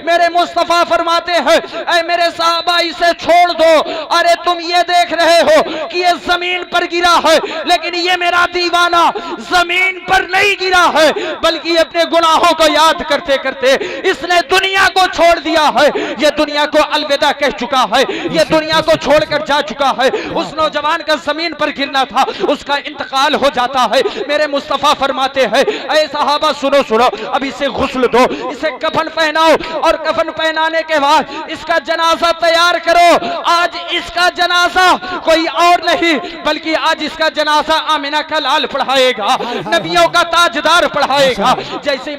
मेरे मुस्तफा फरमाते हैं, ऐ मेरे साहबा इसे छोड़ दो। अरे तुम ये देख रहे हो कि ये जमीन पर गिरा है, लेकिन ये मेरा दीवाना जमीन पर नहीं गिरा है, बल्कि अपने गुनाहों को याद करते करते इसने दुनिया को छोड़ दिया है। ये दुनिया को अलविदा कह चुका है, ये दुनिया को छोड़कर जा चुका है। उस नौजवान का जमीन पर गिरना था, उसका इंतकाल हो जाता है। मेरे मुस्तफा फरमाते हैं, ऐ सहाबा सुनो सुनो, अब इसे गुस्ल दो, इसे कफन पहनाओ, और कफन पहनाने के बाद इसका जनाजा तैयार करो। आज इसका जनाजा कोई और नहीं, बल्कि आज इसका जनाजा आमिना का लाल पढ़ाएगा, नबियों का ताजदार पढ़ाएगा। जैसे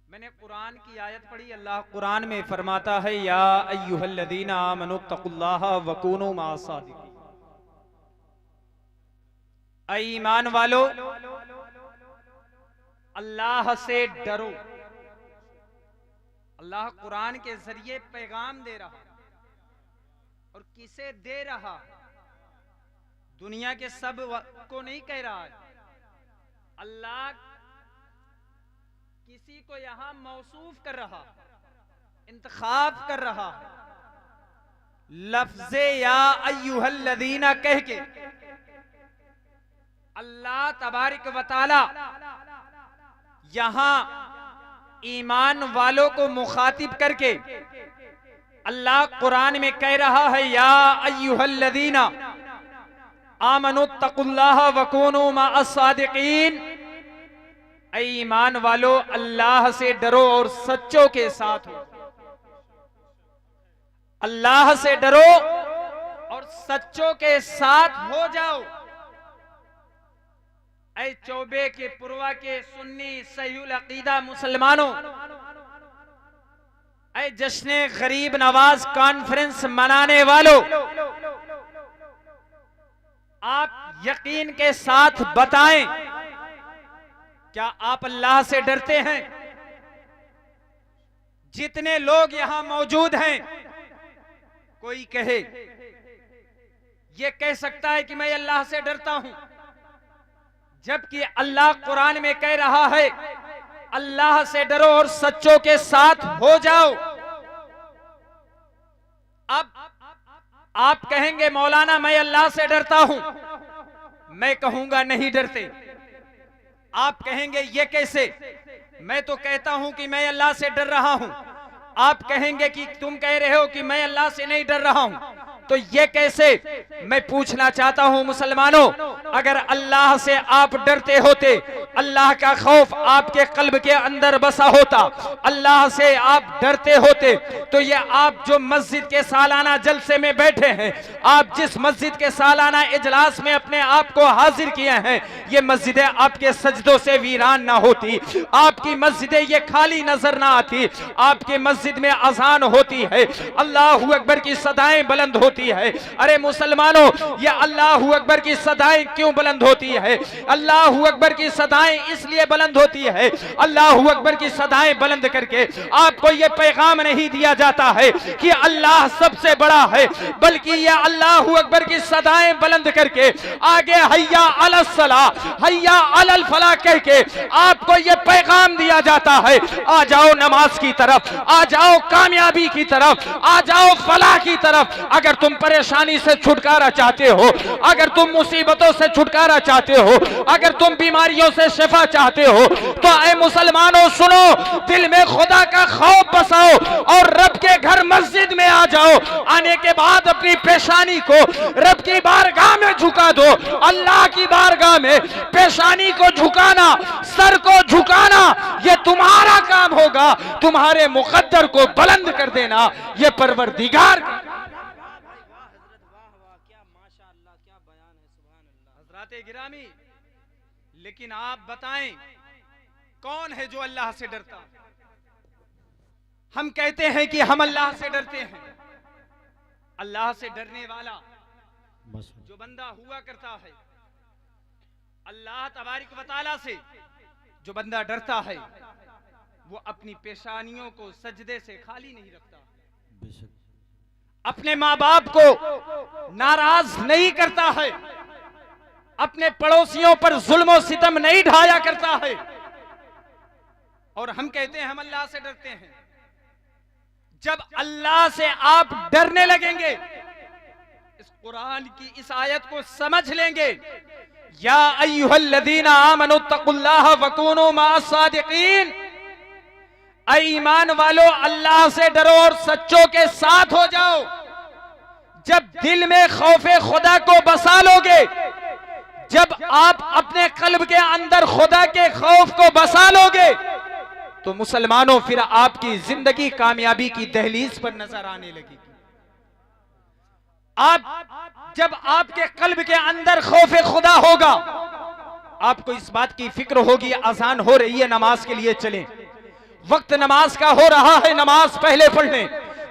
मैंने कुरान की आयत पढ़ी, अल्लाह कुरान में फरमाता है, या अय्युहल्लज़ीना आमनुत्तकुल्लाह वकूनू मास्सादिकीन। ऐ ईमान वालो, अल्लाह से डरो। अल्लाह कुरान के जरिए पैगाम दे रहा, और किसे दे रहा? दुनिया के सब को नहीं कह रहा है। अल्लाह किसी को यहां मौसूफ कर रहा, इंतखाब कर रहा, लफ्ज़े या अय्युहल्लज़ीना कह के अल्लाह तबारक व तआला यहां ईमान वालों को मुखातिब करके अल्लाह कुरान में कह रहा है, या अय्युहल्लज़ीना आमनुत्तकुल्लाह वकूनू माअस्सादिकीन। ऐ ईमान वालो, अल्लाह से डरो और सच्चों के साथ हो। अल्लाह से डरो और सच्चों के साथ हो जाओ। ऐ चौबे के पुरवा के सुन्नी सहीउल अकीदा मुसलमानों, ऐ जश्न गरीब नवाज कॉन्फ्रेंस मनाने वालों, आप यकीन के साथ बताएं, क्या आप अल्लाह से डरते हैं? जितने लोग यहां मौजूद हैं, कोई कहे, ये कह सकता है कि मैं अल्लाह से डरता हूं, जबकि अल्लाह कुरान में कह रहा है, अल्लाह से डरो और सच्चों के साथ हो जाओ। अब आप कहेंगे, मौलाना मैं अल्लाह से डरता हूं। मैं कहूंगा नहीं डरते। आप कहेंगे ये कैसे? मैं तो कहता हूं कि मैं अल्लाह से डर रहा हूं। आप कहेंगे कि तुम कह रहे हो कि मैं अल्लाह से नहीं डर रहा हूं, तो ये कैसे? मैं पूछना चाहता हूं मुसलमानों, अगर अल्लाह से आप डरते होते, अल्लाह का खौफ आपके कल्ब के अंदर बसा होता, अल्लाह से आप डरते होते, तो ये आप जो मस्जिद के सालाना जलसे में बैठे हैं, आप जिस मस्जिद के सालाना इजलास में अपने आप को हाजिर किए हैं, ये मस्जिदें आपके सजदों से वीरान ना होती, आपकी मस्जिदें ये खाली नजर ना आती। आपकी मस्जिद में अजान होती है, अल्लाहू अकबर की सदाएं बुलंद होती है। अरे मुसलमानों, ये अल्लाहू अकबर की सदाएं क्यों बुलंद होती है? अल्लाहू अकबर की सदाएं इसलिए बुलंद होती है, अल्लाहू अकबर की सदाएं बुलंद करके आपको ये पैगाम नहीं दिया जाता है कि अल्लाह सबसे बड़ा है, बल्कि ये अल्लाहू अकबर की सदाएं बुलंद करके आगे हैया अलस सलाह, हैया अलल फलाह कह के आपको ये पैगाम दिया जाता है, आ जाओ नमाज की तरफ, आ जाओ कामयाबी की तरफ, आ जाओ फलाह की तरफ। अगर तुम परेशानी से छुटकारा चाहते हो, अगर तुम मुसीबतों से छुटकारा चाहते हो, अगर तुम बीमारियों से शिफा चाहते हो, तो ऐ मुसलमानों सुनो, दिल में खुदा का खौफ बसाओ और रब के घर मस्जिद में आ जाओ। आने के बाद अपनी पेशानी को रब की बारगाह में झुका दो। अल्लाह की बारगाह में पेशानी को झुकाना, सर को झुकाना, ये तुम्हारा काम होगा। तुम्हारे मुकद्दर को बुलंद कर देना ये परवरदिगार। गिरामी, लेकिन आप बताएं, कौन है जो अल्लाह से डरता? हम कहते हैं कि हम अल्लाह से डरते हैं। अल्लाह से डरने वाला जो बंदा हुआ करता है, अल्लाह तबारक व तआला से जो बंदा डरता है, वो अपनी पेशानियों को सजदे से खाली नहीं रखता, अपने माँ बाप को नाराज नहीं करता है, अपने पड़ोसियों पर जुल्म और सितम नहीं ढाया करता है, और हम कहते हैं हम अल्लाह से डरते हैं। जब अल्लाह से आप डरने लगेंगे, इस कुरान की इस आयत को समझ लेंगे, या अय्युहल्लज़ीना आमनुत्तकुल्लाह वकूनू मअस्सादिकीन, ऐ ईमान वालो अल्लाह से डरो और सच्चों के साथ हो जाओ। जब दिल में खौफे खुदा को बसा लोगे, जब आप अपने कल्ब के अंदर खुदा के खौफ को बसा लोगे, तो मुसलमानों फिर आपकी जिंदगी कामयाबी की दहलीज पर नजर आने लगेगी। आप जब आपके कल्ब के अंदर खौफे खुदा होगा, आपको इस बात की फिक्र होगी, अजान हो रही है, नमाज के लिए चलें, वक्त नमाज का हो रहा है, नमाज पहले पढ़ लें।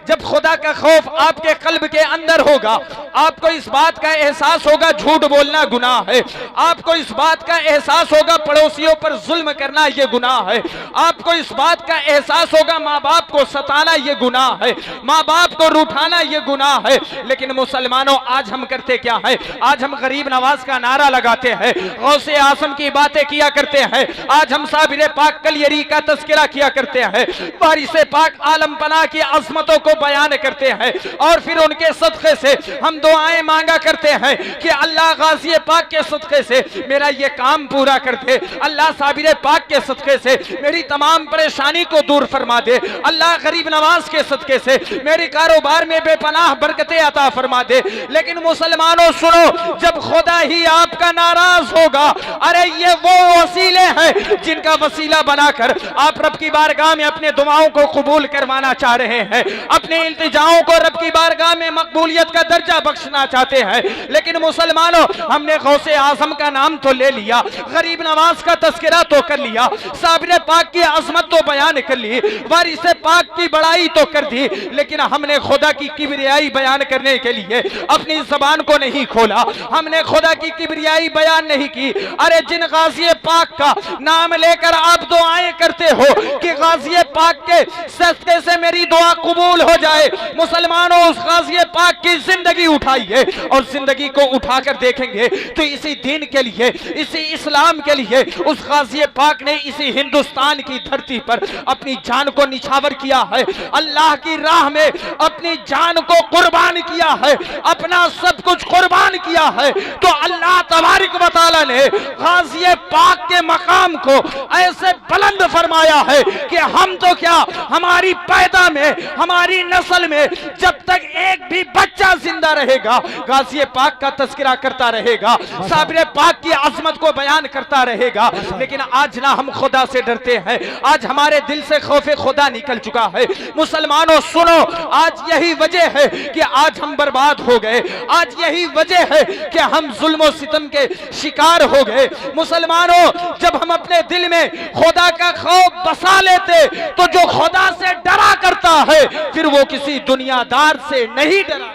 जब खुदा का खौफ आपके कल्ब के अंदर होगा, आपको इस बात का एहसास होगा झूठ बोलना गुनाह है, आपको इस बात का एहसास होगा पड़ोसियों पर जुल्म करना यह गुनाह है, आपको इस बात का एहसास होगा माँ बाप को सताना यह गुनाह है, माँ बाप को रूठाना यह गुनाह है। लेकिन मुसलमानों, आज हम करते क्या है? आज हम गरीब नवाज का नारा लगाते हैं, गौसे आसम की बातें किया करते हैं, आज हम साबिर पाक कलियरी का तस्करा किया करते हैं, वारिस पाक आलम पनाह की अजमतों को बयान करते हैं, और फिर उनके सदक़े से हम दुआएं मांगा करते हैं कि अल्लाह गाज़ी पाक के सदक़े से मेरा ये काम पूरा कर दे, अल्लाह साबिर पाक के सदक़े से मेरी तमाम परेशानी को दूर फरमा दे, अल्लाह गरीब नवाज के सदक़े से मेरे कारोबार में बेपनाह बरकतें अता फरमा दे। लेकिन मुसलमानों सुनो, जब खुदा ही आपका नाराज होगा, अरे ये वो वसीले हैं जिनका वसीला बनाकर आप रब की बारगाह में अपने दुआओं को कबूल करवाना चाह रहे हैं, अपने इल्तिजाओं को रब की बारगाह में मकबूलियत का दर्जा बख्शना चाहते हैं। लेकिन मुसलमानों, हमने गौसे आजम का नाम तो ले लिया, गरीब नवाज का तस्करा तो कर लिया, साबिर पाक की अजमत तो बयान कर ली, वारिस पाक की बड़ाई तो कर दी, लेकिन हमने खुदा की किबरियाई बयान करने के लिए अपनी जबान को नहीं खोला, हमने खुदा की किबरियाई बयान नहीं की। अरे जिन गाज़ी पाक का नाम लेकर आप दुआएं करते हो कि गाज़ी पाक के सदक़े से मेरी दुआ कबूल हो जाए, मुसलमानों उस गाज़ी पाक की जिंदगी उठाइए, और जिंदगी को उठाकर देखेंगे तो इसी दीन के लिए, इसी इस्लाम के लिए उस गाज़ी पाक ने इसी हिंदुस्तान की धरती पर अपनी जान को निछावर किया है, अल्लाह की राह में अपनी जान को कुर्बान किया है, अपना सब कुछ कुर्बान किया है। तो अल्लाह तबारक व तआला ने गाज़ी पाक के मकाम को ऐसे बुलंद फरमाया है कि हम तो क्या, हमारी पैदा में, हमारी नस्ल में जब तक एक भी बच्चा जिंदा रहेगा, गाज़ी पाक का तस्करा करता रहेगा, साबिर पाक की अजमत को बयान करता रहेगा। लेकिन आज ना हम खुदा से डरते हैं, आज हमारे दिल से खौफे खुदा निकल चुका है। मुसलमानों सुनो, आज यही वजह है कि आज हम बर्बाद हो गए, आज यही वजह है कि हम जुल्म सितम के शिकार हो गए। मुसलमानों, जब हम अपने दिल में खुदा का खौफ बसा लेते, तो जो खुदा से डरा करता है फिर वो किसी दुनियादार से नहीं डरा।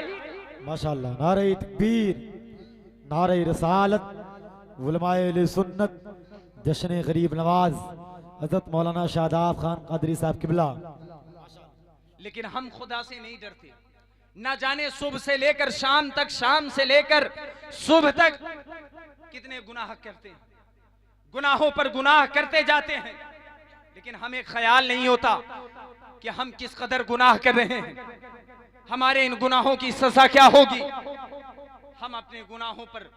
माशाअल्लाह, नारे तकबीर, नारे रसालत, उलमाए अहले सुन्नत, जश्न गरीब नवाज हज़रत मौलाना शादाब खान कादरी साहब किबला। लेकिन हम खुदा से नहीं डरते, ना जाने सुबह से लेकर शाम तक, शाम से लेकर सुबह तक कितने गुनाह करते हैं, गुनाहों पर गुनाह करते जाते हैं, लेकिन हमें ख्याल नहीं होता कि हम किस कदर गुनाह कर रहे हैं, हमारे इन गुनाहों की सजा क्या होगी। हम अपने गुनाहों पर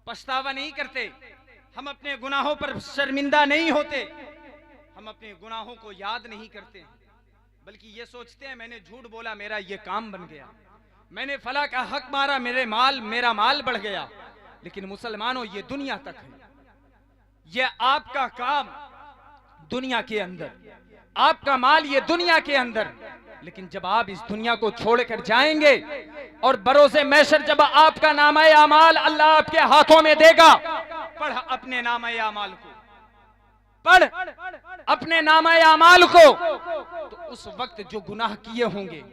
पछतावा नहीं करते, हम अपने गुनाहों पर शर्मिंदा नहीं होते, हम अपने गुनाहों को याद नहीं करते, बल्कि ये सोचते हैं मैंने झूठ बोला, मेरा ये काम बन गया, मैंने फला का हक मारा, मेरा माल बढ़ गया। लेकिन मुसलमानों, ये दुनिया तक है, ये आपका काम दुनिया के अंदर, आपका माल ये दुनिया के अंदर। लेकिन जब आप इस दुनिया को छोड़कर जाएंगे और बरोज़े महशर जब आपका नामा आमाल अल्लाह आपके हाथों में देगा, पढ़ अपने नामा आमाल को, पढ़ अपने नामा आमाल को, तो उस वक्त जो गुनाह किए होंगे,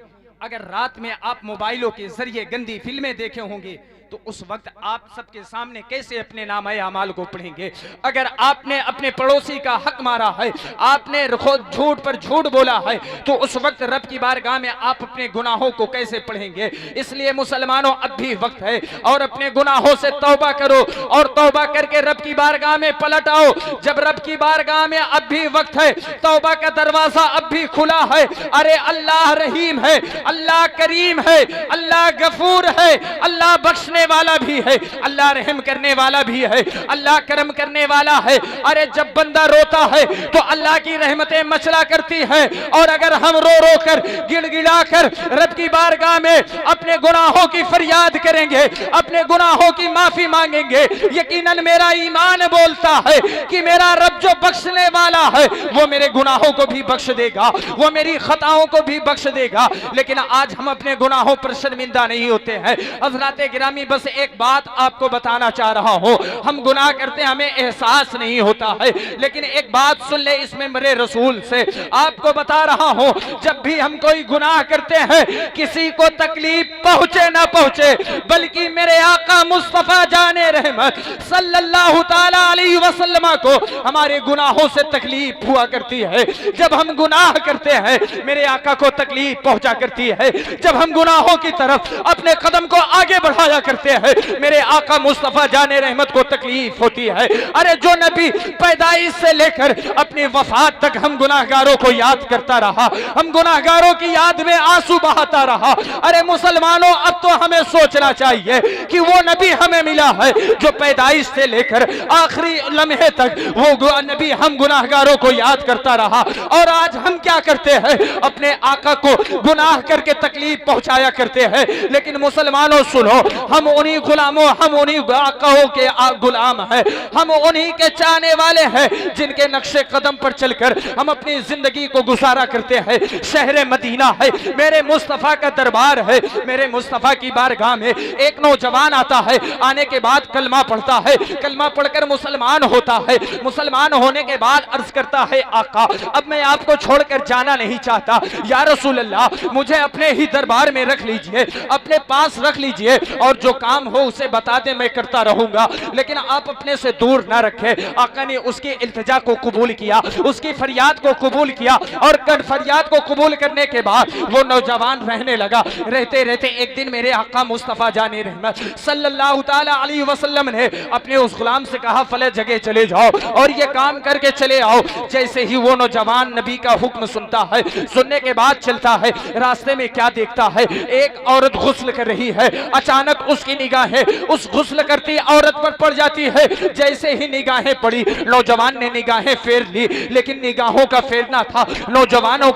अगर रात में आप मोबाइलों के जरिए गंदी फिल्में देखे होंगे, तो उस वक्त आप सबके सामने कैसे अपने नामे अमाल को पढ़ेंगे? अगर आपने अपने पड़ोसी का हक मारा है, आपने खुद झूठ पर झूठ बोला है, तो उस वक्त रब की बारगाह में आप अपने गुनाहों को कैसे पढ़ेंगे? इसलिए मुसलमानों, अब भी वक्त है और अपने गुनाहों से तौबा करो और तौबा करके रब की बारगाह में पलट आओ। जब रब की बारगाह में अब भी वक्त है, तौबा का दरवाजा अब भी खुला है। अरे अल्लाह रहीम है, अल्लाह करीम है, अल्लाह गफूर है, अल्लाह बख्शने वाला भी है, अल्लाह रहम करने वाला भी है, अल्लाह करम करने वाला है। अरे जब बंदा रोता है तो अल्लाह की रहमतें मचला करती है, और अगर हम रो रो कर गिड़गिड़ा कर रब की बारगाह में अपने गुनाहों की फरियाद करेंगे, अपने गुनाहों की माफी मांगेंगे, यकीनन मेरा ईमान बोलता है कि मेरा रब जो बख्शने वाला है वो मेरे गुनाहों को भी बख्श देगा, वो मेरी खताओं को भी बख्श देगा। लेकिन आज हम अपने गुनाहों पर शर्मिंदा नहीं होते हैं। हज़रात गिरामी, बस एक बात आपको बताना चाह रहा हूं, हम गुनाह करते हमें एहसास नहीं होता है, लेकिन एक बात सुन ले इसमें मेरे रसूल से आपको बता रहा हूं, जब भी हम कोई गुनाह करते हैं, किसी को तकलीफ पहुंचे ना पहुंचे, बल्कि मेरे आका मुस्तफा जाने रहमत सल्लल्लाहु ताला अलैहि वसल्लम को हमारे गुनाहों से तकलीफ हुआ करती है। जब हम गुनाह करते हैं मेरे आका को तकलीफ पहुंचा करती है। जब हम गुनाहों की तरफ अपने कदम को आगे बढ़ाया करते हैं मेरे आका मुस्तफा जाने रहमत को तकलीफ होती है। अरे जो नबी पैदाइश से लेकर अपनी वफात तक हम गुनाहगारों को याद करता रहा, हम गुनाहगारों की याद में आंसू बहाता रहा। अरे मुसलमानों, अब तो हमें सोचना चाहिए कि वो नबी हमें मिला है जो पैदाइश से लेकर आखिरी लम्हे तक वो नबी हम गुनाहगारों को याद करता रहा, और आज हम क्या करते हैं? अपने आका को गुनाह करके तकलीफ पहुंचाया करते हैं। लेकिन मुसलमानों सुनो, हम उन्हीं गुलामों, हम उन्हीं आकाओं के गुलाम हैं, हम उन्हीं के चाहने वाले हैं जिनके नक्शे कदम पर चलकर हम अपनी जिंदगी को गुजारा करते हैं। शहर मदीना है, मेरे मुस्तफा का दरबार है, मेरे मुस्तफा की बारगाह में एक नौजवान आता है, आने के बाद कलमा पढ़ता है, कलमा पढ़कर मुसलमान होता है। मुसलमान होने के बाद अर्ज करता है, आका अब मैं आपको छोड़कर जाना नहीं चाहता, या रसूल अल्लाह मुझे अपने ही दरबार में रख लीजिए, अपने पास रख लीजिए, और जो काम हो उसे बता दे, मैं करता रहूंगा, लेकिन आप अपने से दूर ना रखें। आका ने उसकी इल्तिजा को कबूल किया, उसकी फरियाद को कबूल किया, और फरियाद को कबूल करने के बाद वो नौजवान रहने लगा। रहते रहते एक दिन मेरे आका मुस्तफा जाने रहमत सल्लल्लाहु ताला अलैहि वसल्लम ने अपने उस गुलाम से कहा, फले जगह चले जाओ और ये काम करके चले आओ। जैसे ही वो नौजवान नबी का हुक्म सुनता है, सुनने के बाद चलता है, रास्ते में क्या देखता है? एक औरत गुस्ल कर रही है। अचानक उसकी निगाहें उस गुस्ल करती औरत पर पड़ जाती है। जैसे ही निगाहें पड़ी, नौजवान ने निगाहें फेर ली, लेकिन निगाहों का फेरना था, नौजवान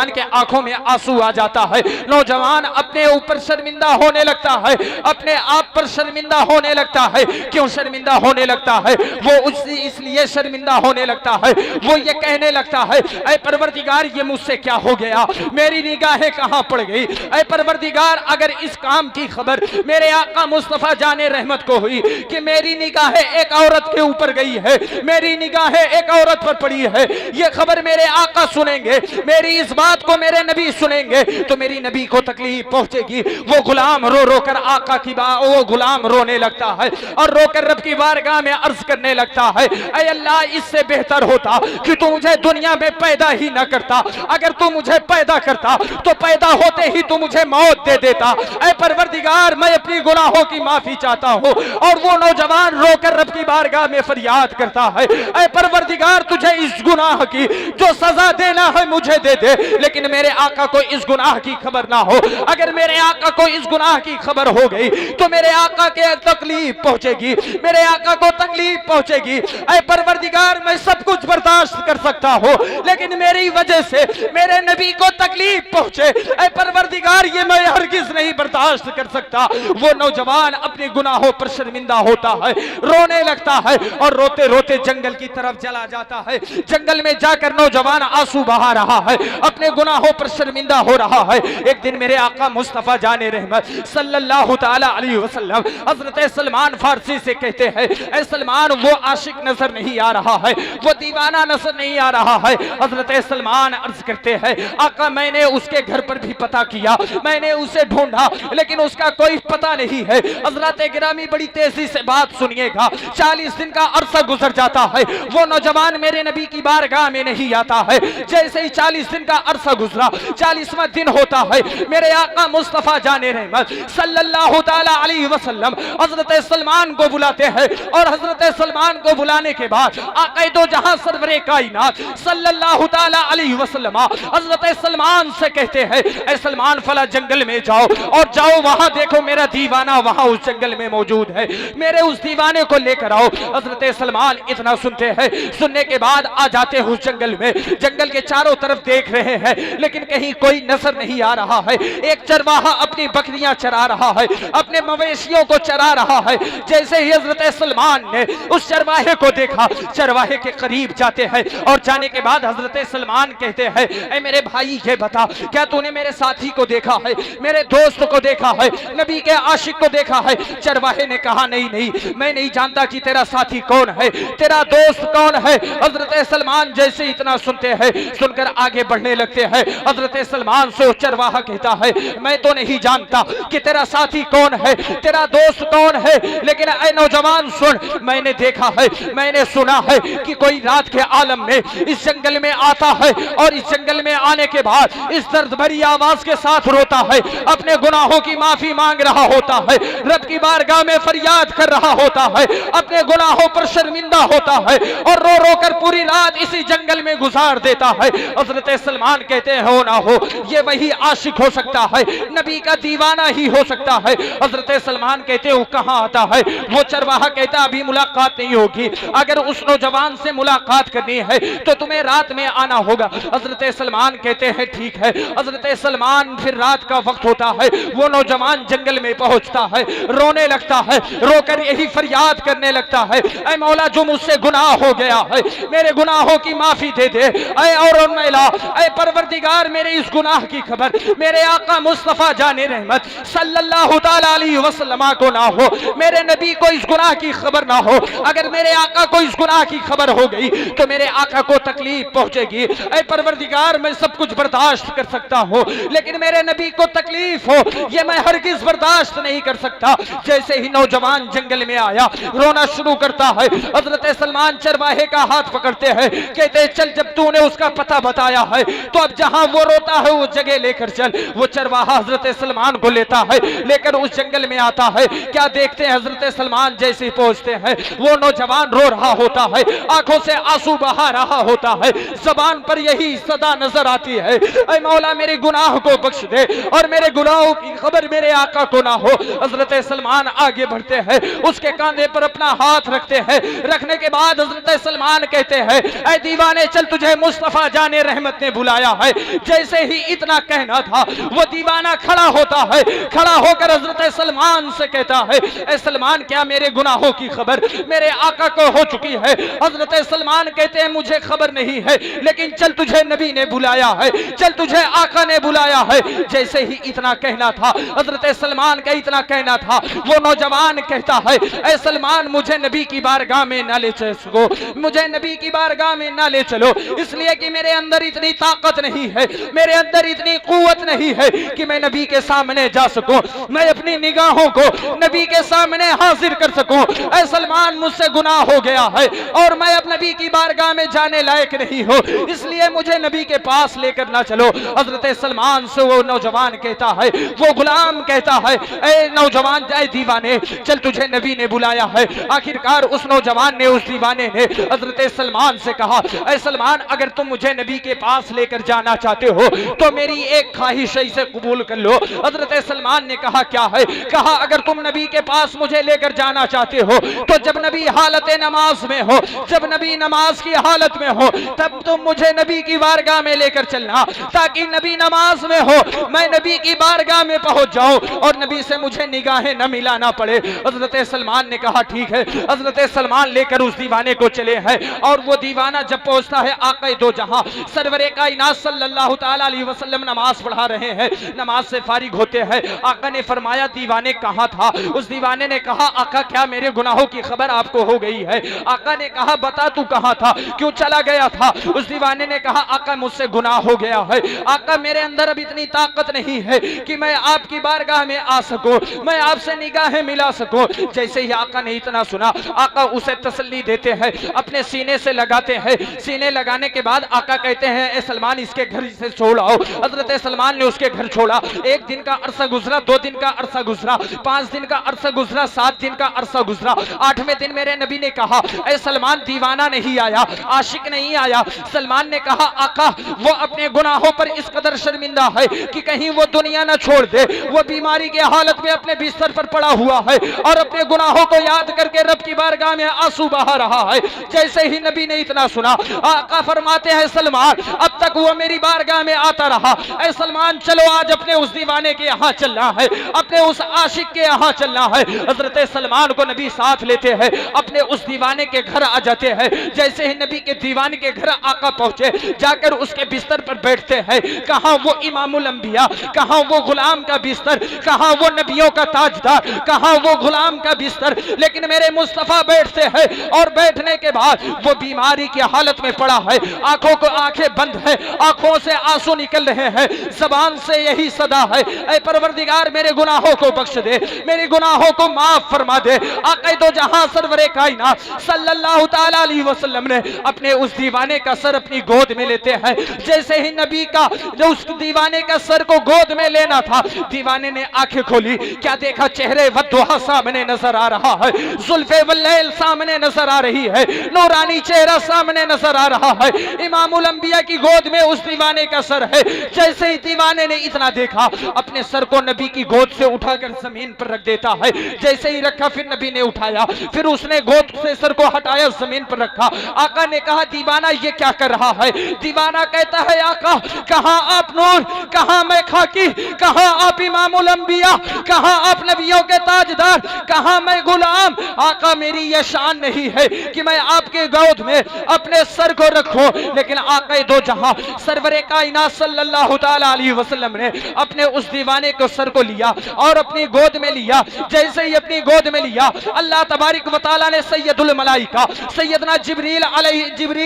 के आंखों में आंसू आ जाता है। नौजवान अपने ऊपर शर्मिंदा होने लगता है, अपने आप पर शर्मिंदा होने लगता है। क्यों शर्मिंदा होने लगता है? वो इसलिए शर्मिंदा होने लगता है, वो ये कहने लगता है, ऐ परवरदिगार ये मुझसे क्या हो गया, मेरी निगाहें कहां पड़ गई? ऐ परवरदिगार अगर इस काम की खबर मेरे आका मुस्तफा जाने रहमत को हुई कि मेरी निगाहें एक औरत के ऊपर गई है, मेरी निगाहें एक औरत पर पड़ी है, ये खबर मेरे आका सुनेंगे, मेरी इस बात को मेरे नबी सुनेंगे, तो मेरी नबी को तकलीफ पहुंचेगी। वो गुलाम रो रो कर आका की वो गुलाम रोने लगता है और रोकर रब की बारगाह में अर्ज करने लगता है, ऐ अल्लाह इससे बेहतर होता कि तू मुझे दुनिया में पैदा ही न करता। अगर तू मुझे पैदा करता तो पैदा होते ही तू मुझे मौत दे देता। ऐ परवरदिगार मैं अपनी गुनाहों की माफी चाहता हूँ। और वो नौजवान रोकर रब की बारगाह में फरियाद करता है, ऐ परवरदिगार तुझे इस गुनाह की जो सजा देना है मुझे दे दे, लेकिन मेरे आका को इस गुनाह की खबर ना हो। अगर मेरे आका को इस गुनाह की खबर हो गई तो मेरे आका के तकलीफ पहुंचेगी, मेरे आका को तकलीफ पहुंचेगी। ऐ परवरदिगार मैं सब कुछ बर्दाश्त कर सकता हूं, लेकिन मेरी वजह से मेरे नबी को तकलीफ पहुंचे, ऐ परवरदिगार ये मैं हरगिज नहीं बर्दाश्त कर सकता। वो नौजवान अपने गुनाहों पर शर्मिंदा होता है, रोने लगता है और रोते रोते जंगल की तरफ चला जाता है। जंगल में जाकर नौजवान आंसू बहा रहा है, अपने गुनाहों पर शर्मिंदा हो रहा है। एक दिन मेरे आका मुस्तफा जाने रहमत सल्लल्लाहु ताला अलैहि वसल्लम हजरत सलमान फारसी से कहते हैं, ऐ सलमान वो आशिक नजर नहीं आ रहा है, वो दीवाना नजर नहीं आ रहा है। हजरत सलमान अर्ज करते हैं, आका मैंने उसके घर पर भी पता किया, मैंने उसे ढूंढा, लेकिन उसका कोई पता नहीं नहीं है। हजरत गिरामी बड़ी तेजी से बात सुनिएगा। 40 दिन का अरसा गुजर जाता है, वो नौजवान मेरे नबी की बारगाह में नहीं आता है। जैसे ही 40 दिन का अरसा गुजरा, 40वां दिन होता है, मेरे आका मुस्तफा जाने रहमत सल्लल्लाहु ताला अलैहि वसल्लम हजरत सलमान को बुलाते हैं। और हजरत सलमान को बुलाने के बाद आका दो जहां सरवरे कायनात सल्लल्लाहु ताला अलैहि वसल्लम हजरत सलमान से कहते हैं, ऐ सलमान फला जंगल में जाओ और जाओ वहां देखो मेरा दीवाना वहां उस जंगल में मौजूद है, मेरे उस दीवाने को लेकर आओ। हजरत सलमान इतना सुनते हैं, सुनने के बाद आ जाते हैं उस जंगल में। जंगल के चारों तरफ देख रहे हैं लेकिन कहीं कोई नजर नहीं आ रहा है। एक चरवाहा अपनी बकरियां चरा रहा है, अपने मवेशियों को चरा रहा है। जैसे ही हजरत सलमान ने उस चरवाहे को देखा, चरवाहे के करीब जाते हैं और जाने के बाद हजरत सलमान कहते हैं, ऐ मेरे भाई ये बता, क्या तूने मेरे साथी को देखा है, मेरे दोस्त को देखा है, नबी के आशिक को देखा है? चरवाहे ने कहा, नहीं नहीं, मैं नहीं जानता कि तेरा साथी कौन है, तेरा दोस्त कौन है। हजरत सलमान जैसे इतना सुनते हैं, सुनकर आगे बढ़ने लगते हैं। हजरत सलमान से चरवाहा कहता है, मैं तो नहीं जानता कि तेरा साथी कौन है, तेरा दोस्त कौन है, लेकिन ऐ नौजवान सुन, मैंने देखा है, मैंने सुना है कि कोई रात के आलम में इस जंगल में आता है और इस जंगल में आने के बाद इस दर्द भरी आवाज के साथ रोता है, अपने गुनाहों की माफी मांग रहा होता है, रब की बारगाह में फरियाद कर रहा होता है, अपने गुनाहों पर शर्मिंदा होता है और रो रो कर पूरी रात इसी जंगल में गुजार देता है। हजरत सलमान कहते हैं, हो ना हो ये वही आशिक हो सकता है, नबी का दीवाना ही हो सकता है। हजरत सलमान कहते हो कहां आता है? वो चरवाहा कहता, अभी मुलाकात नहीं होगी, अगर उस नौजवान से मुलाकात करनी है तो तुम्हें रात में आना होगा। हजरत सलमान कहते हैं ठीक है। हजरत सलमान फिर रात का वक्त होता है, वो नौजवान जंगल में पहुंचता है, रोने लगता है, रोकर यही फरियाद करने लगता है, ऐ मौला जो मुझसे गुनाह हो गया है मेरे गुनाहों की माफी दे दे, ऐ और मौला, ऐ परवरदिगार मेरे इस गुनाह की खबर मेरे आका मुस्तफा जाने रहमत सल्लल्लाहु ताला अलैहि वसल्लम को ना हो, मेरे नबी को इस गुनाह की खबर ना हो। अगर मेरे आका को इस गुनाह की खबर हो गई तो मेरे आका को तकलीफ पहुंचेगी। ऐ परवरदिगार मैं सब कुछ बर्दाश्त कर सकता हूं लेकिन मेरे नबी को तकलीफ हो ये मैं हरगिज बर्दाश्त नहीं कर सकता। जैसे ही नौजवान जंगल में आया, रोना शुरू करता है। हजरत सलमान चरवाहे का हाथ पकड़ते हैं, कहते हैं चल, जब तूने उसका पता बताया है तो अब जहां वो रोता है वो जगह लेकर चल। वो चरवाहा हजरत सलमान को लेता है, लेकर उस जंगल में आता है। क्या देखते हैं हजरत सलमान जैसे ही पहुंचते हैं वो नौजवान रो रहा होता है, आंखों से आंसू बहा रहा होता है, जबान पर यही सदा नजर आती है, ऐ मौला मेरे गुनाह को बख्श दे और मेरे गुनाहों की खबर मेरे आका को ना हो। हजरत सलमान आगे बढ़ते हैं, उसके कांधे पर अपना हाथ रखते हैं। रखने के बाद हजरत सलमान कहते हैं, ऐ दीवाने चल, तुझे मुस्तफा जाने रहमत ने बुलाया है। जैसे ही इतना कहना था वो दीवाना खड़ा होता है, खड़ा होकर हजरत सलमान से कहता है, ऐ सलमान क्या मेरे गुनाहों की खबर मेरे आका को हो चुकी है? हजरत सलमान कहते हैं मुझे खबर नहीं है, लेकिन चल तुझे नबी ने बुलाया है, चल तुझे आका ने बुलाया है। जैसे ही इतना कहना था, हजरत सलमान का इतना कहना था, वो नौजवान कहता है, ऐ सलमान मुझे नबी की बारगाह में ना ले चलो, मुझे नबी की बारगाह में ना ले चलो, इसलिए कि मेरे अंदर इतनी ताकत नहीं है, मेरे अंदर इतनी कुव्वत नहीं है कि मैं नबी के सामने जा सकूं, मैं अपनी निगाहों को नबी के सामने हाजिर कर सकूं। ऐ सलमान मुझसे गुनाह हो गया है और मैं अब नबी की बारगाह में जाने लायक नहीं हूं, इसलिए मुझे नबी के पास लेकर ना चलो। हजरत सलमान से वो नौजवान कहता है, वो गुलाम कहता है, ऐ नौजवान, ऐ दीवाने चल, तुझे नबी ने बुलाया है। आखिरकार उस नौजवान ने, उस दीवाने ने हजरत सलमान से कहा, ऐ सलमान अगर तुम मुझे नबी के पास लेकर जाना चाहते हो तो मेरी एक ख्वाहिश इसे कबूल कर लो। हजरत सलमान ने कहा क्या है? कहा अगर तुम नबी के पास मुझे लेकर जाना चाहते हो तो जब नबी हालत नमाज में हो, जब नबी नमाज की हालत में हो तब तुम मुझे नबी की बारगाह में लेकर चलना, ताकि नबी नमाज में हो मैं नबी की बारगाह में पहुंच जाऊं और नबी से मुझे निगाहें न मिलाना पड़े। हजरत सलमान ने कहा ठीक है। हजरत सलमान लेकर उस दीवाने को चले हैं और वो दीवाना जब पहुंचता है, आका दो जहां सरवरे कायनात सल्लल्लाहु ताला अलैहि वसल्लम नमाज पढ़ा रहे हैं, नमाज से फारिग होते हैं। आका ने फरमाया दीवाने कहां था? उस दीवाने ने कहा आका क्या मेरे गुनाहों की खबर आपको हो गई है? आका ने कहा बता तू कहां था, क्यों चला गया था? उस दीवाने ने कहा आका मुझसे गुनाह हो गया है, आका मेरे अंदर अब इतनी ताकत नहीं है कि मैं आपकी बारगाह में आ सकूं, सकूं, मैं आपसे निगाहें मिला सकूं। जैसे ही आका ने इतना सुना, आका उसे तसल्ली देते हैं, अपने सीने से लगाते हैं। सीने लगाने के बाद आका कहते हैं, ए सलमान इसके घर से छोड़ आओ। हजरत सलमान ने उसके घर छोड़ा। 1 दिन का अरसा गुजरा, 2 दिन का अरसा गुजरा, 5 दिन का अरसा गुजरा, 7 दिन का अरसा गुजरा। 8वें दिन मेरे नबी ने कहा, ए सलमान दीवाना नहीं आया, आशिक नहीं आया। सलमान ने कहा, आका वो अपने गुनाहों पर इस कदर शर्मिंदा है कि कहीं वो दुनिया ना छोड़ दे। वो बीमारी की हालत में अपने बिस्तर पर पड़ा हुआ है और अपने गुनाहों को याद करके रब की बारगाह में आंसू बहा रहा है। जैसे ही नबी ने इतना सुना, आका फरमाते हैं, सलमान अब तक वो मेरी बारगाह में आता रहा, ऐ सलमान चलो आज अपने उस दीवाने के यहाँ चलना है, अपने उस आशिक के यहाँ चलना है। हजरत सलमान को नबी साथ लेते हैं, अपने उस दीवाने के घर आ जाते हैं। जैसे ही नबी के दीवाने के घर आका पहुंचे, जाकर उसके बिस्तर पर बैठते हैं। कहां वो इमामुल अंबिया, कहां वो गुलाम का बिस्तर, कहां वो नबियों का ताजदार, कहां वो गुलाम का बिस्तर। लेकिन मेरे मुस्तफा बैठते हैं और बैठने के बाद वो बीमारी की हालत में पड़ा है, आंखों को आंखें बंद है, आंखों से आंसू निकल रहे हैं, जबान से यही सदा है, ऐ परवरदिगार मेरे गुनाहों को बख्श दे, मेरे गुनाहों को माफ फरमा दे। आक़ा दो जहां सरवरे कायनात सल्लल्लाहु ताला अलैहि वसल्लम ने अपने उस दीवाने का सर अपनी गोद में लेते हैं। जैसे ही नबी का जो उस दीवाने का सर को गोद में लेना था, दीवाने ने आंखें खोली, क्या देखा, चेहरे वद्दुहा सामने नजर आ रहा है, जुल्फे वल्लैल सामने नजर आ रही है, नूरानी चेहरा सामने नजर आ रहा है, इमामुल अंबिया की गोद में उस दीवाने का सर है। जैसे ही दीवाने ने इतना देखा, अपने सर को नबी की गोद से उठाकर जमीन पर रख देता है। जैसे ही रखा, फिर नबी ने उठाया, फिर उसने गोद से सर को हटाया, जमीन पर रखा। आका ने कहा, दीवाना ये क्या कर रहा है? दीवाना कहता है, आका कहां आप नूर, कहां मैं खाकी, कहां आप इमामुल अंबिया, कहां आप नबियों के ताजदार, कहां मैं गुलाम। आका मेरी यह शान नहीं है कि मैं आपके गोद में अपने सर को रखूं, लेकिन आका दो जहां सरवरे कायनात सल्लल्लाहु ताला अलैहि वसल्लम ने अपने उस दीवाने को सर को लिया और अपनी गोद में लिया। जैसे ही अपनी गोद में लिया, अल्लाह तबारिक व तआला ने सैयदुल मलाइका सैयदना जिब्रील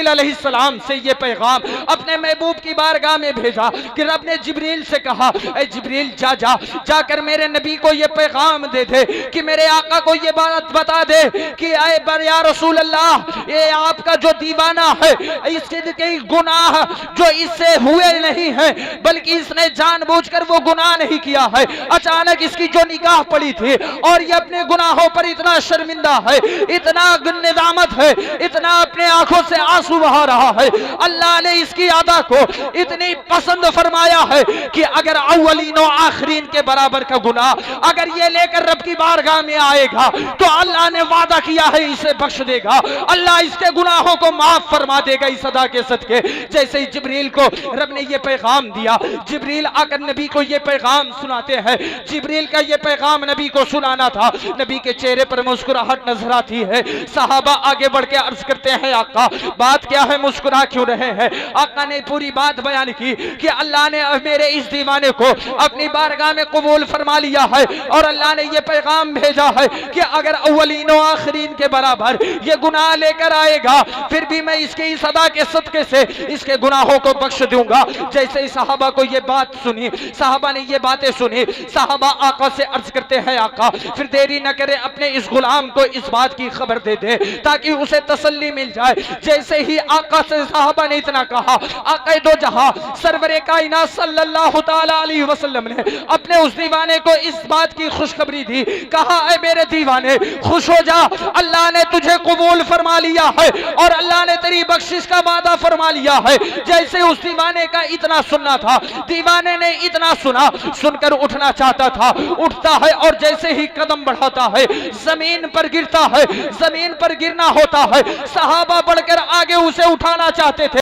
अलैहिस्सलाम से ये पैगाम अपने महबूब की बारगाह में भेजा कि रब ने जिब्रील से कहा, ऐ जिब्रील जाकर मेरे नबी को ये पैगाम दे दे कि मेरे आका को ये बात बता दे कि ऐ या रसूल अल्लाह, ये आपका जो दीवाना है, इसके कई गुनाह जो इससे हुए नहीं है, बल्कि इसने जानबूझकर वो गुनाह नहीं किया है। अचानक इसकी जो निगाह पड़ी थी और ये अपने गुनाहों पर इतना शर्मिंदा है, इतना निदामत है, इतना अपने आंखों से आंसू बहा रहा है। अल्लाह ने इसकी अदा को इतनी पसंद फरमाया है कि अगर अव्वलीन और आखिरीन के बराबर का गुनाह अगर ये लेकर रब की बारगाह में आएगा, तो अल्लाह ने वादा किया है इसे बख्श देगा, अल्लाह इसके गुनाहों को माफ फरमा देगा इस अदा के सदके। जैसे ही जिब्रील को रब ने ये पैगाम दिया, जिब्रील आकर नबी को ये पैगाम सुनाते हैं। जिब्रील का ये पैगाम नबी को सुनाना था, नबी के चेहरे पर मुस्कुराहट नजर आती है। सहाबा आगे बढ़ के अर्ज करते हैं, आका बात क्या है, मुस्कुरा क्यों रहे हैं? आका ने पूरी बात बयान की कि अल्लाह ने मेरे इस दीवाने को अपनी बारगाह में कबूल फरमा लिया है और अल्लाह ने ये पैगाम भेजा है कि अगर अव्वलीन और आखिरीन के बराबर ये गुनाह लेकर आएगा, फिर भी मैं इसके इस अदा के सदके से इसके गुनाहों को बख्श दूंगा। जैसे ही सहाबा को ये बात सुनी, सहाबा ने ये बातें सुनी, सहाबा आका से अर्ज करते हैं, आका फिर देरी न करे, अपने इस गुलाम को इस बात की खबर दे दे ताकि उसे तसल्ली मिल जाए। जैसे ही आका से सहाबा ने इतना कहा, आका दो जहां सरवरे कायनात सल्लल्लाहु ताला अलैहि वसल्लम ने अपने उस दीवाने को इस बात की खुशखबरी दी, कहा, ऐ मेरे दीवाने खुश हो जा, अल्लाह ने तुझे कबूल फरमा लिया है और अल्लाह ने तेरी बख्शिश का वादा फरमा लिया है। जैसे उस दीवाने का इतना सुनना था, दीवाने ने इतना सुना, सुनकर उठना चाहता था, उठता है और जैसे ही कदम बढ़ाता है जमीन पर गिरता है, जमीन पर गिरना होता है। सहाबा बढ़कर आगे उसे उठाना चाहते थे,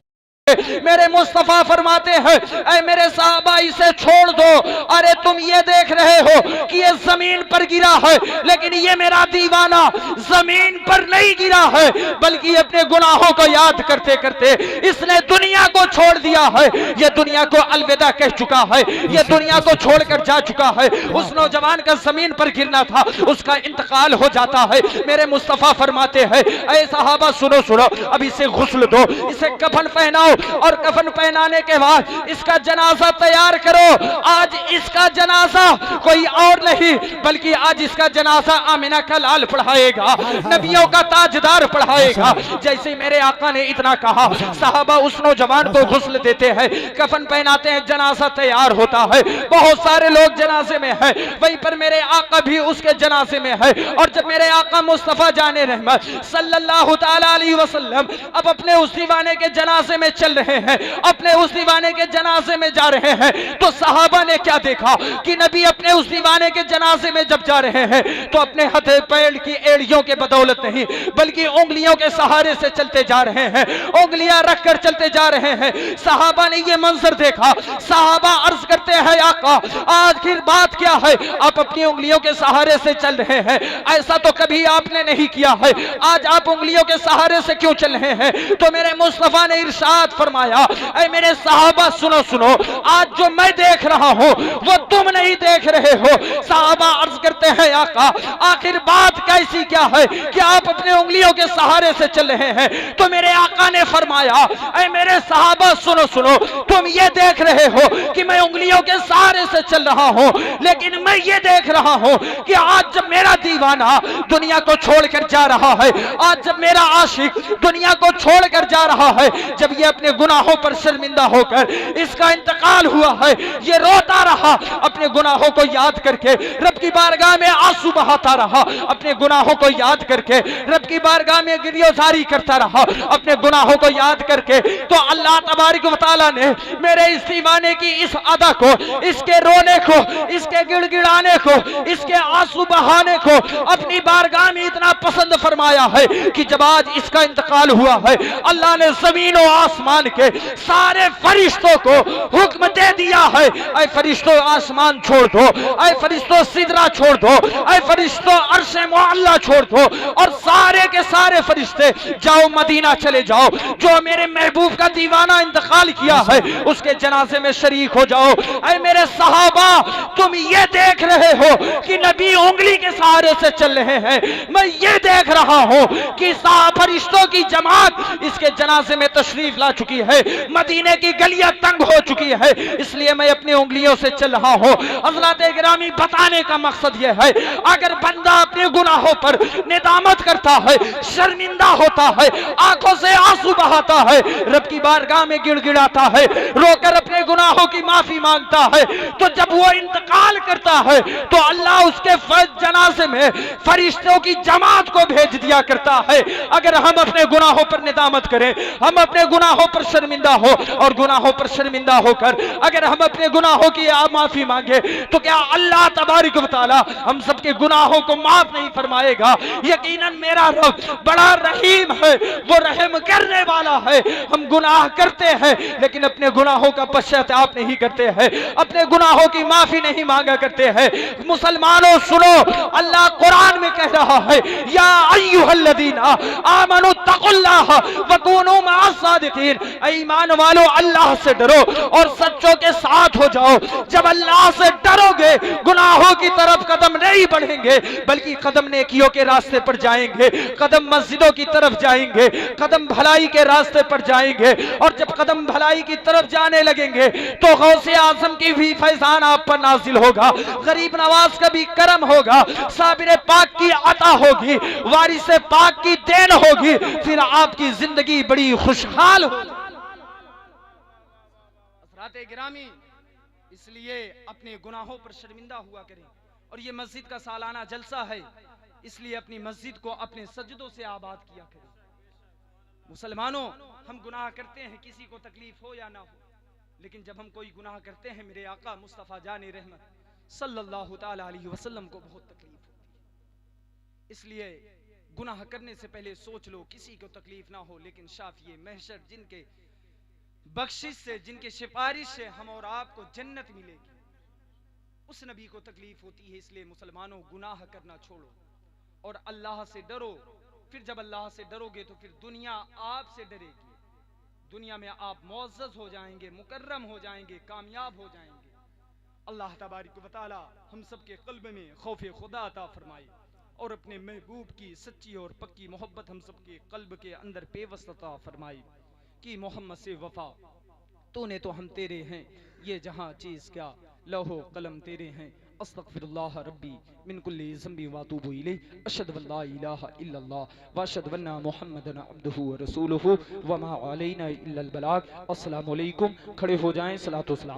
मेरे मुस्तफा फरमाते हैं, ऐ मेरे साहबा इसे छोड़ दो, अरे तुम ये देख रहे हो कि ये जमीन पर गिरा है, लेकिन ये मेरा दीवाना जमीन पर नहीं गिरा है, बल्कि अपने गुनाहों को याद करते करते इसने दुनिया को छोड़ दिया है, ये दुनिया को अलविदा कह चुका है, ये दुनिया को छोड़कर जा चुका है। उस नौजवान का जमीन पर गिरना था, उसका इंतकाल हो जाता है। मेरे मुस्तफा फरमाते हैं, ऐ साहबा सुनो सुनो, अब इसे गुस्ल दो, इसे कफन पहनाओ, और कफन पहनाने के बाद इसका जनाजा तैयार करो। आज इसका जनाजा कोई और नहीं बल्कि आज इसका जनाजा आमिना का लाल पढ़ाएगा, नबियों का ताजदार पढ़ाएगा। जैसे मेरे आका ने इतना कहा, साहबा उस नौजवान को गुस्ल देते हैं, कफन पहनाते हैं, जनाजा तैयार होता है, बहुत सारे लोग जनाजे में है, वहीं पर मेरे आका भी उसके जनाजे में है। और जब मेरे आका मुस्तफा जाने रहमत सल्लल्लाहु ताला अलैहि वसल्लम अब अपने उस दीवाने के जनाजे में चल रहे हैं, अपने उस दीवाने के जनाजे में जा रहे हैं, तो साहबा ने क्या देखा कि नबी अपने उस दीवाने के जनाजे में जब जा रहे हैं तो अपने हथे पैर की एड़ियों के बदौलत नहीं बल्कि उंगलियों के सहारे से चलते जा रहे हैं, उंगलियां रखकर चलते जा रहे हैं। साहबा ने यह मंजर देखा, साहबा अर्ज करते हैं आका आखिर बात क्या है, आप अपनी उंगलियों के सहारे से चल रहे हैं, ऐसा तो कभी आपने नहीं किया है, आज आप उंगलियों के सहारे से क्यों चल रहे हैं? तो मेरे मुस्तफा ने इरशाद फरमाया, ऐ मेरे साहबा सुनो सुनो, आज जो मैं देख रहा हूं वो तुम नहीं देख रहे हो। साहबा अर्ज करते हैं आका आखिर बात कैसी क्या है कि आप अपने उंगलियों के सहारे से चल रहे हैं? तो मेरे आका ने फरमाया, ऐ मेरे साहबा सुनो सुनो, तुम ये देख रहे हो कि मैं उंगलियों के सहारे से चल रहा हूं, लेकिन मैं ये देख रहा हूं कि आज जब मेरा दीवाना दुनिया को छोड़कर जा रहा है, आज जब मेरा आशिक दुनिया को छोड़कर जा रहा है, जब ये अपने गुनाहों पर शर्मिंदा होकर इसका इंतकाल हुआ है, ये रोता रहा अपने गुनाहों को याद करके, रब की बारगाह में आंसू बहाता रहा अपने गुनाहों को याद करके, रब की बारगाह में गिरियोजारी करता रहा अपने गुनाहों को याद करके। तो अल्लाह तबारक व तआला ने मेरे इस दीवाने की इस अदा को, इसके रोने को, इसके गिड़गिड़ाने को, इसके आंसू बहाने को अपनी बारगाह में इतना पसंद फरमाया है कि जब आज इसका इंतकाल हुआ है, अल्लाह ने जमीन और आसमान के सारे फरिश्तों को हुक्म दे दिया है, ऐ फरिश्तों आसमान छोड़ दो, ऐ फरिश्तों सिदरा छोड़ दो, ऐ फरिश्तों अर्शे मुअल्ला छोड़ दो, और सारे के सारे फरिश्ते जाओ मदीना चले जाओ, जो मेरे महबूब का दीवाना इंतकाल किया है उसके जनाजे में शरीक हो जाओ। ऐ मेरे सहाबा तुम ये देख रहे हो कि नबी उंगली के सहारे से चल रहे हैं, मैं ये देख रहा हूं कि फरिश्तों की जमात इसके जनाजे में तशरीफ ला चुकी है, मदीने की गलियां तंग हो चुकी है, इसलिए मैं अपनी उंगलियों से चल रहा हूं। हज़रात गिरामी बताने का मकसद यह है, अगर बंदा अपने गुनाहों पर निदामत करता है, शर्मिंदा होता है, आंखों से आंसू बहाता है, रब की बारगाह में गिड़गिड़ाता है, रोकर अपने गुनाहों की माफी मांगता है, तो जब वो इंतकाल करता है तो अल्लाह उसके जनाजे में फरिश्तों की जमात को भेज दिया करता है। अगर हम अपने गुनाहों पर निदामत करें, हम अपने गुनाहों पर शर्मिंदा हो और गुनाहों पर शर्मिंदा होकर अगर हम अपने गुनाहों की माफी मांगे तो क्या अल्लाह तबारक व तआला हम सबके गुनाहों को माफ नहीं फरमाएगा? यकीनन मेरा रब बड़ा रहीम है, वो रहम करने वाला है। हम गुनाह करते हैं लेकिन अपने गुनाहों का पश्चाताप नहीं करते हैं, अपने गुनाहों की माफी नहीं मांगा करते हैं। मुसलमानों सुनो, अल्लाह कुरान में कह रहा है, या अय्युहल्लज़ीना आमनु तक़ुल्लाह व कूनू मअस सादिकीन, ईमान वालों अल्लाह से डरो और सच्चों के साथ हो जाओ। जब अल्लाह से डरोगे गुनाहों की तरफ कदम नहीं बढ़ेंगे बल्कि कदम नेकियों के रास्ते पर जाएंगे, कदम मस्जिदों की तरफ जाएंगे, कदम भलाई के रास्ते पर जाएंगे। और जब कदम भलाई की तरफ जाने लगेंगे तो गौसे आजम की भी फैजान आप पर नाजिल होगा, गरीब नवाज का भी करम होगा, साबिर पाक की अता होगी, वारिस पाक की देन होगी, फिर आपकी जिंदगी बड़ी खुशहाल होगी। हज़रात गिरामी, इसलिए अपने गुनाहों पर शर्मिंदा हुआ करें। और ये मस्जिद का सालाना जलसा है, इसलिए अपनी मस्जिद को अपने सजदों से आबाद किया करें। मुसलमानों, हम गुनाह करते हैं, किसी को तकलीफ हो या ना हो, लेकिन जब हम कोई गुनाह करते हैं मेरे आका मुस्तफ़ा जाने रहमत सल्लल्लाहु ताला अलैहि वसल्लम को बहुत तकलीफ होती है। इसलिए गुनाह करने से पहले सोच लो किसी को तकलीफ ना हो, लेकिन शाफिए महशर जिनके बख्शिश से, जिनके सिफारिश से हम और आपको जन्नत मिलेगी, उस नबी को तकलीफ होती है। इसलिए मुसलमानों गुनाह करना छोड़ो और अल्लाह से डरो। फिर जब अल्लाह से डरोगे तो फिर दुनिया आपसे डरेगी, दुनिया में आप मुअज़्ज़ज़ हो जाएंगे, मुकर्रम हो जाएंगे, कामयाब हो जाएंगे। अल्लाह तबारक व तआला हम सबके क़ल्ब में खौफ खुदा अता फरमाए और अपने महबूब की सच्ची और पक्की मोहब्बत हम सबके क़ल्ब के अंदर पेवस्त अता फरमाए। की मोहम्मद से वफा, तूने तो हम तेरे हैं, ये जहां चीज क्या, लौहो कलम तेरे हैं। अस्तगफिरुल्लाह रब्बी मिन कुल्ली ज़ंबी व अतूबु इलैहि, अशहदु अल्ला इलाहा इल्लल्लाह व अशहदु अन्ना मुहम्मदन अब्दुहु व रसूलुहु व मा अलैना इल्लल बलाग। अस्सलामु अलैकुम। खड़े हो जाएं, सलातो सलाम।